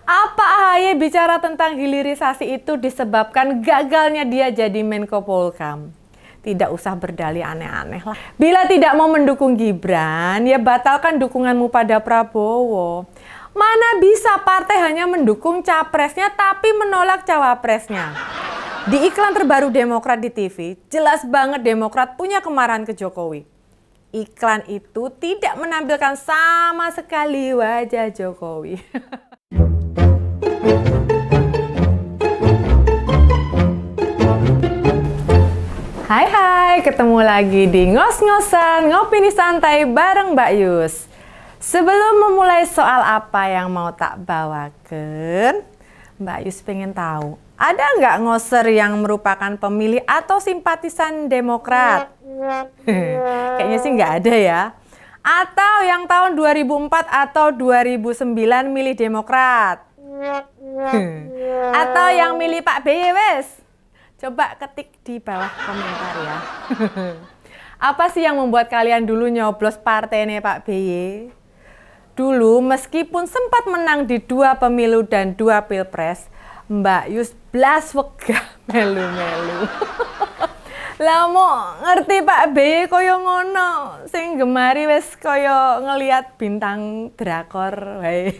Apa AHY bicara tentang hilirisasi itu disebabkan gagalnya dia jadi Menko Polhukam? Tidak usah berdalih aneh-aneh lah. Bila tidak mau mendukung Gibran, ya batalkan dukunganmu pada Prabowo. Mana bisa partai hanya mendukung capresnya tapi menolak cawapresnya. Di iklan terbaru Demokrat di TV, jelas banget Demokrat punya kemarahan ke Jokowi. Iklan itu tidak menampilkan sama sekali wajah Jokowi. Hai, ketemu lagi di Ngos-Ngosan Ngopini Santai bareng Mbak Yus. Sebelum memulai soal apa yang mau tak bawakan, Mbak Yus pengen tahu, ada nggak ngoser yang merupakan pemilih atau simpatisan Demokrat? Kayaknya sih nggak ada ya. Atau yang tahun 2004 atau 2009 milih Demokrat? Atau yang milih Pak BY wes? Coba ketik di bawah komentar ya. Apa sih yang membuat kalian dulu nyoblos partainya Pak BY? Dulu meskipun sempat menang di 2 pemilu dan 2 pilpres, Mbak Yus blas wegah melu-melu. Lah mau ngerti Pak BY koyo ngono, sing gemari wis koyo ngelihat bintang drakor wae.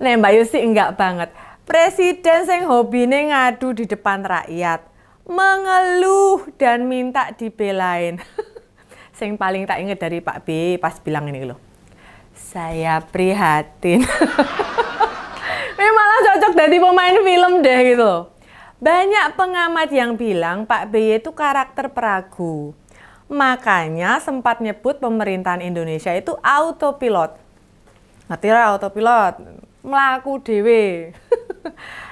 Nek Mbak Yus sih enggak banget. Presiden sing hobine ngadu di depan rakyat, mengeluh dan minta dibelain. Sing paling tak inget dari Pak B pas bilang ini loh, saya prihatin. Ini malah cocok jadi pemain film deh gitu loh. Banyak pengamat yang bilang Pak BY itu karakter peragu. Makanya sempat nyebut pemerintahan Indonesia itu autopilot. Ngerti lah autopilot? Melaku dewe.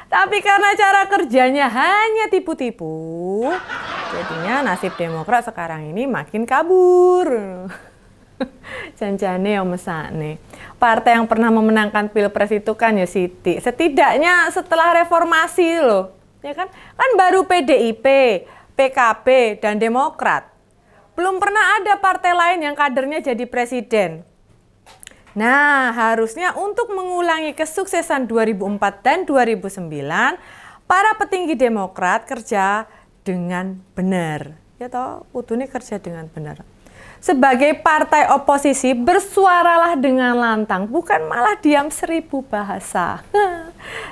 Tapi karena cara kerjanya hanya tipu-tipu, jadinya nasib Demokrat sekarang ini makin kabur. Janjane ya mesakne. Partai yang pernah memenangkan pilpres itu kan ya Siti. Setidaknya setelah reformasi loh, ya kan? Kan baru PDIP, PKB dan Demokrat. Belum pernah ada partai lain yang kadernya jadi presiden. Nah, harusnya untuk mengulangi kesuksesan 2004 dan 2009, para petinggi Demokrat kerja dengan benar. Ya toh, kudune kerja dengan benar. Sebagai partai oposisi, bersuaralah dengan lantang, bukan malah diam 1000 bahasa.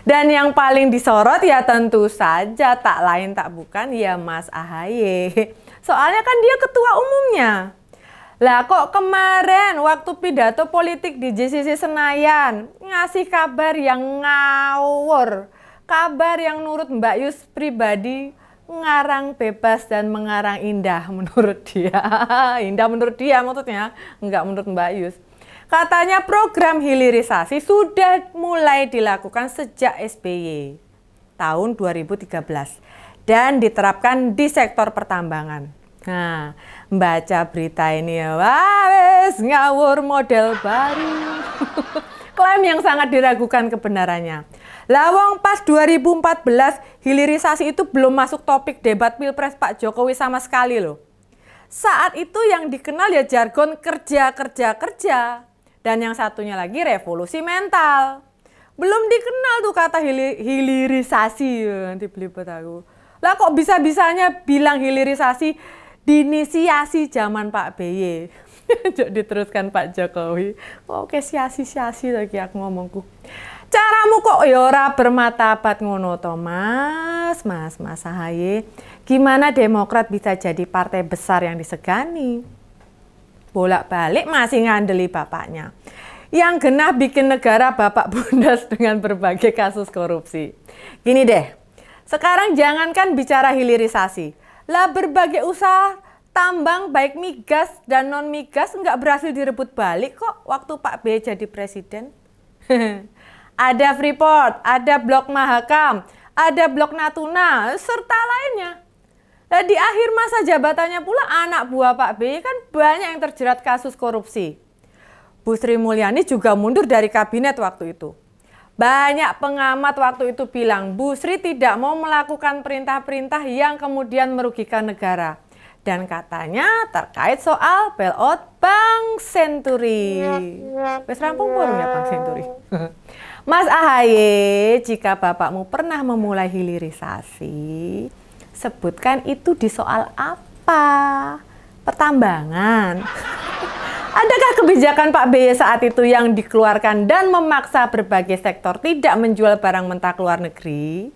Dan yang paling disorot ya tentu saja tak lain tak bukan ya Mas AHY. Soalnya kan dia ketua umumnya. Lah kok kemarin waktu pidato politik di JCC Senayan ngasih kabar yang ngawur, kabar yang menurut Mbak Yus pribadi ngarang bebas dan mengarang indah menurut dia. Indah menurut dia maksudnya, enggak menurut Mbak Yus. Katanya program hilirisasi sudah mulai dilakukan sejak SBY tahun 2013 dan diterapkan di sektor pertambangan. Nah, baca berita ini ya, wah wes ngawur model baru. Klaim yang sangat diragukan kebenarannya. Lawang pas 2014 hilirisasi itu belum masuk topik debat pilpres Pak Jokowi sama sekali loh. Saat itu yang dikenal ya jargon kerja. Dan yang satunya lagi revolusi mental. Belum dikenal tuh kata hilirisasi, nanti belibet aku. Lah kok bisa-bisanya bilang hilirisasi diinisiasi zaman Pak BY. Diteruskan Pak Jokowi. Oke, siasi lagi aku ngomongku. Caramu kok ya ora bermartabat ngono to, Mas AHY. Gimana Demokrat bisa jadi partai besar yang disegani? Bolak-balik masih ngandeli bapaknya. Yang genah bikin negara bapak bundas dengan berbagai kasus korupsi. Gini deh, sekarang jangankan bicara hilirisasi. Lah berbagai usaha tambang baik migas dan non migas nggak berhasil direbut balik kok waktu Pak B jadi presiden. Ada Freeport, ada Blok Mahakam, ada Blok Natuna, serta lainnya. Nah, di akhir masa jabatannya pula anak buah Pak B kan banyak yang terjerat kasus korupsi. Bu Sri Mulyani juga mundur dari kabinet waktu itu. Banyak pengamat waktu itu bilang Bu Sri tidak mau melakukan perintah-perintah yang kemudian merugikan negara. Dan katanya terkait soal bailout Bank Senturi. Wes rampung burung ya Bank Senturi. Mas AHY, jika Bapakmu pernah memulai hilirisasi, sebutkan itu di soal apa? Pertambangan. Adakah kebijakan Pak BY saat itu yang dikeluarkan dan memaksa berbagai sektor tidak menjual barang mentah ke luar negeri?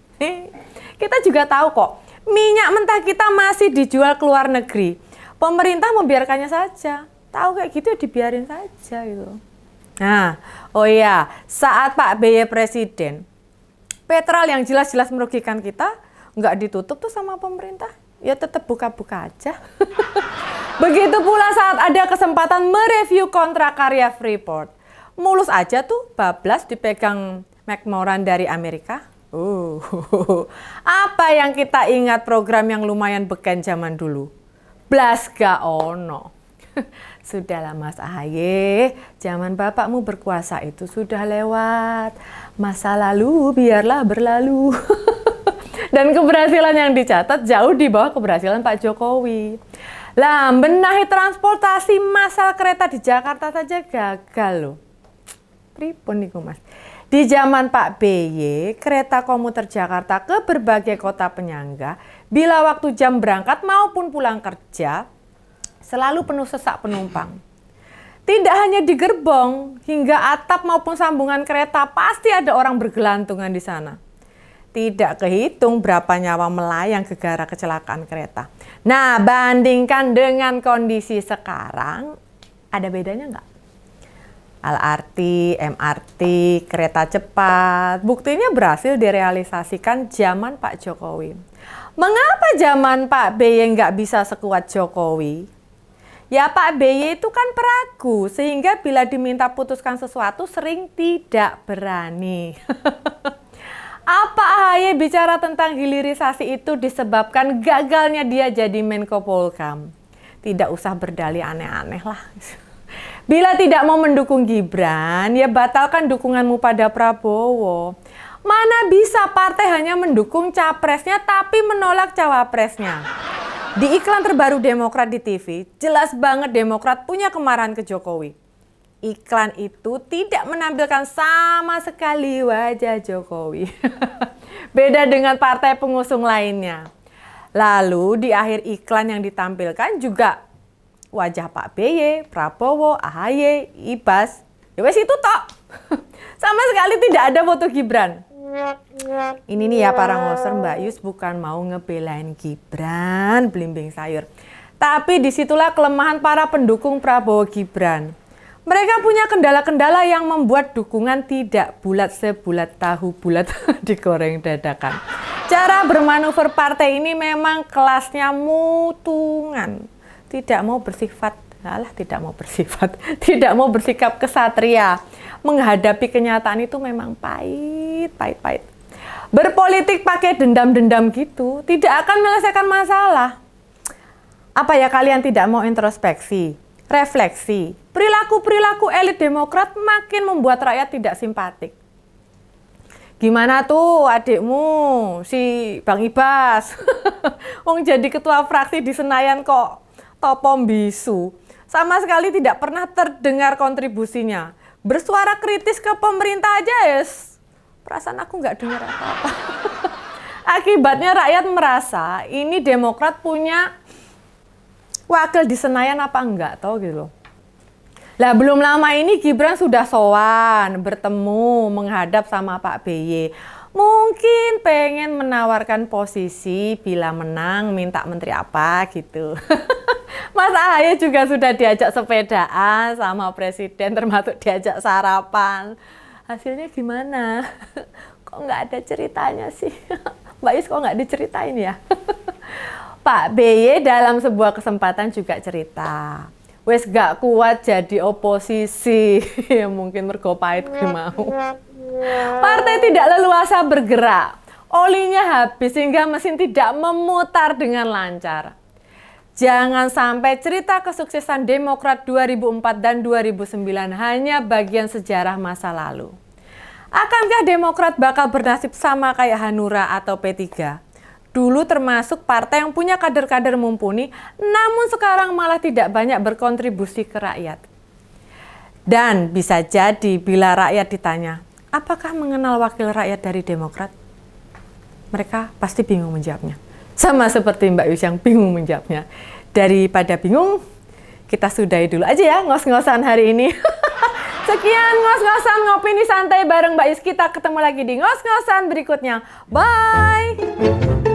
Kita juga tahu kok, minyak mentah kita masih dijual ke luar negeri. Pemerintah membiarkannya saja. Tahu kayak gitu ya dibiarin saja gitu. Nah, oh iya, saat Pak BY presiden, petrol yang jelas-jelas merugikan kita nggak ditutup tuh sama pemerintah. Ya tetap buka-buka aja. Begitu pula saat ada kesempatan mereview kontrak karya Freeport. Mulus aja tuh bablas dipegang McMoran dari Amerika. Apa yang kita ingat program yang lumayan beken zaman dulu? Blas gak ono. Sudahlah Mas AHY, zaman Bapakmu berkuasa itu sudah lewat. Masa lalu biarlah berlalu. Dan keberhasilan yang dicatat jauh di bawah keberhasilan Pak Jokowi. Lah, benahi transportasi massal kereta di Jakarta saja gagal loh. Pripun niku Mas? Di zaman Pak BY, kereta komuter Jakarta ke berbagai kota penyangga, bila waktu jam berangkat maupun pulang kerja, selalu penuh sesak penumpang. Tidak hanya di gerbong, hingga atap maupun sambungan kereta pasti ada orang bergelantungan di sana. Tidak kehitung berapa nyawa melayang gegara kecelakaan kereta. Nah, bandingkan dengan kondisi sekarang, ada bedanya nggak? LRT, MRT, kereta cepat, buktinya berhasil direalisasikan zaman Pak Jokowi. Mengapa zaman Pak BY nggak bisa sekuat Jokowi? Ya Pak BY itu kan peragu, sehingga bila diminta putuskan sesuatu sering tidak berani. Apa AHY bicara tentang hilirisasi itu disebabkan gagalnya dia jadi Menko Polhukam? Tidak usah berdalih aneh-aneh lah. Bila tidak mau mendukung Gibran, ya batalkan dukunganmu pada Prabowo. Mana bisa partai hanya mendukung capresnya tapi menolak cawapresnya? Di iklan terbaru Demokrat di TV, jelas banget Demokrat punya kemarahan ke Jokowi. Iklan itu tidak menampilkan sama sekali wajah Jokowi. Beda dengan partai pengusung lainnya. Lalu di akhir iklan yang ditampilkan juga wajah Pak BY, Prabowo, AHY, Ibas. Ya wes itu tok. Sama sekali tidak ada foto Gibran. Ini nih ya para ngoser, Mbak Yus bukan mau ngebelain Gibran, belimbing sayur. Tapi disitulah kelemahan para pendukung Prabowo Gibran. Mereka punya kendala-kendala yang membuat dukungan tidak bulat sebulat tahu bulat digoreng dadakan. Cara bermanuver partai ini memang kelasnya mutungan. Tidak mau tidak mau bersikap kesatria. Menghadapi kenyataan itu memang pahit. Berpolitik pakai dendam-dendam gitu tidak akan menyelesaikan masalah. Apa ya kalian tidak mau introspeksi, refleksi? Perilaku-perilaku elit Demokrat makin membuat rakyat tidak simpatik. Gimana tuh adikmu, si Bang Ibas? Wong jadi ketua fraksi di Senayan kok topom bisu. Sama sekali tidak pernah terdengar kontribusinya. Bersuara kritis ke pemerintah aja yes. Perasaan aku nggak dengar apa-apa. Akibatnya rakyat merasa ini Demokrat punya wakil di Senayan apa enggak, tahu gitu loh. Lah belum lama ini Gibran sudah sowan, bertemu, menghadap sama Pak BY. Mungkin pengen menawarkan posisi bila menang minta menteri apa gitu. Mas AHY juga sudah diajak sepedaan sama presiden, termasuk diajak sarapan. Hasilnya gimana? Kok nggak ada ceritanya sih? Mbak Is kok nggak diceritain ya? Pak BY dalam sebuah kesempatan juga cerita. Wes gak kuat jadi oposisi, mungkin mergo pahit gue mau. Partai tidak leluasa bergerak, olinya habis sehingga mesin tidak memutar dengan lancar. Jangan sampai cerita kesuksesan Demokrat 2004 dan 2009 hanya bagian sejarah masa lalu. Akankah Demokrat bakal bernasib sama kayak Hanura atau P3? Dulu termasuk partai yang punya kader-kader mumpuni, namun sekarang malah tidak banyak berkontribusi ke rakyat. Dan bisa jadi bila rakyat ditanya, apakah mengenal wakil rakyat dari Demokrat? Mereka pasti bingung menjawabnya. Sama seperti Mbak Yus yang bingung menjawabnya. Daripada bingung, kita sudahi dulu aja ya ngos-ngosan hari ini. Sekian ngos-ngosan ngopini santai bareng Mbak Yus. Kita ketemu lagi di ngos-ngosan berikutnya. Bye!